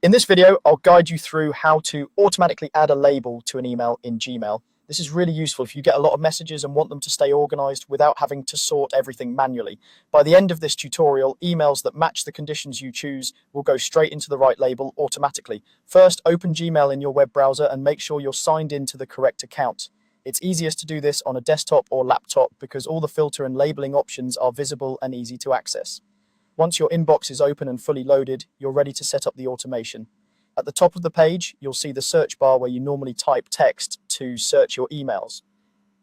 In this video, I'll guide you through how to automatically add a label to an email in Gmail. This is really useful if you get a lot of messages and want them to stay organized without having to sort everything manually. By the end of this tutorial, emails that match the conditions you choose will go straight into the right label automatically. First, open Gmail in your web browser and make sure you're signed into the correct account. It's easiest to do this on a desktop or laptop because all the filter and labeling options are visible and easy to access. Once your inbox is open and fully loaded, you're ready to set up the automation. At the top of the page, you'll see the search bar where you normally type text to search your emails.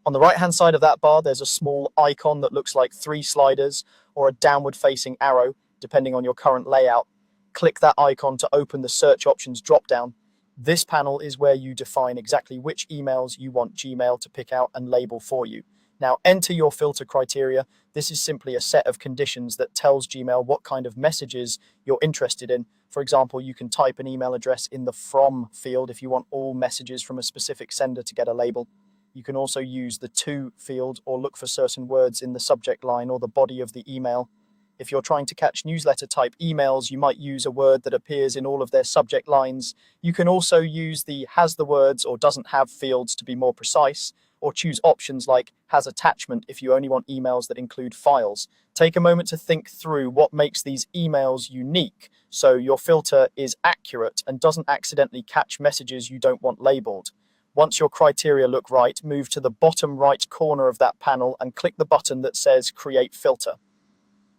On the right-hand side of that bar, there's a small icon that looks like 3 sliders or a downward-facing arrow, depending on your current layout. Click that icon to open the search options drop-down. This panel is where you define exactly which emails you want Gmail to pick out and label for you. Now enter your filter criteria. This is simply a set of conditions that tells Gmail what kind of messages you're interested in. For example, you can type an email address in the from field if you want all messages from a specific sender to get a label. You can also use the to field or look for certain words in the subject line or the body of the email. If you're trying to catch newsletter type emails, you might use a word that appears in all of their subject lines. You can also use the has the words or doesn't have fields to be more precise, or choose options like has attachment if you only want emails that include files. Take a moment to think through what makes these emails unique so your filter is accurate and doesn't accidentally catch messages you don't want labeled. Once your criteria look right, move to the bottom right corner of that panel and click the button that says Create Filter.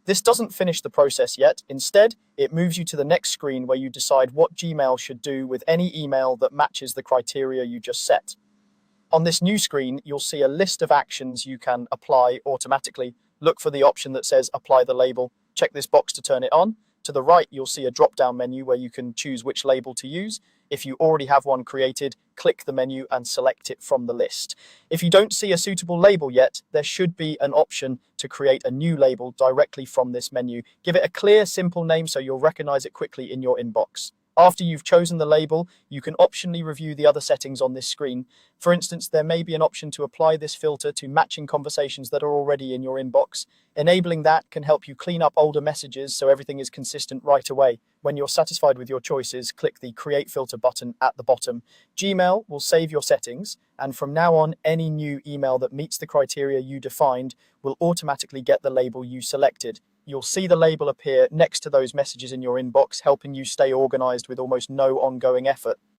This doesn't finish the process yet. Instead, it moves you to the next screen where you decide what Gmail should do with any email that matches the criteria you just set. On this new screen, you'll see a list of actions you can apply automatically. Look for the option that says Apply the label. Check this box to turn it on. To the right, you'll see a drop-down menu where you can choose which label to use. If you already have one created, click the menu and select it from the list. If you don't see a suitable label yet, there should be an option to create a new label directly from this menu. Give it a clear, simple name so you'll recognize it quickly in your inbox. After you've chosen the label, you can optionally review the other settings on this screen. For instance, there may be an option to apply this filter to matching conversations that are already in your inbox. Enabling that can help you clean up older messages so everything is consistent right away. When you're satisfied with your choices, click the Create Filter button at the bottom. Gmail will save your settings, and from now on, any new email that meets the criteria you defined will automatically get the label you selected. You'll see the label appear next to those messages in your inbox, helping you stay organized with almost no ongoing effort.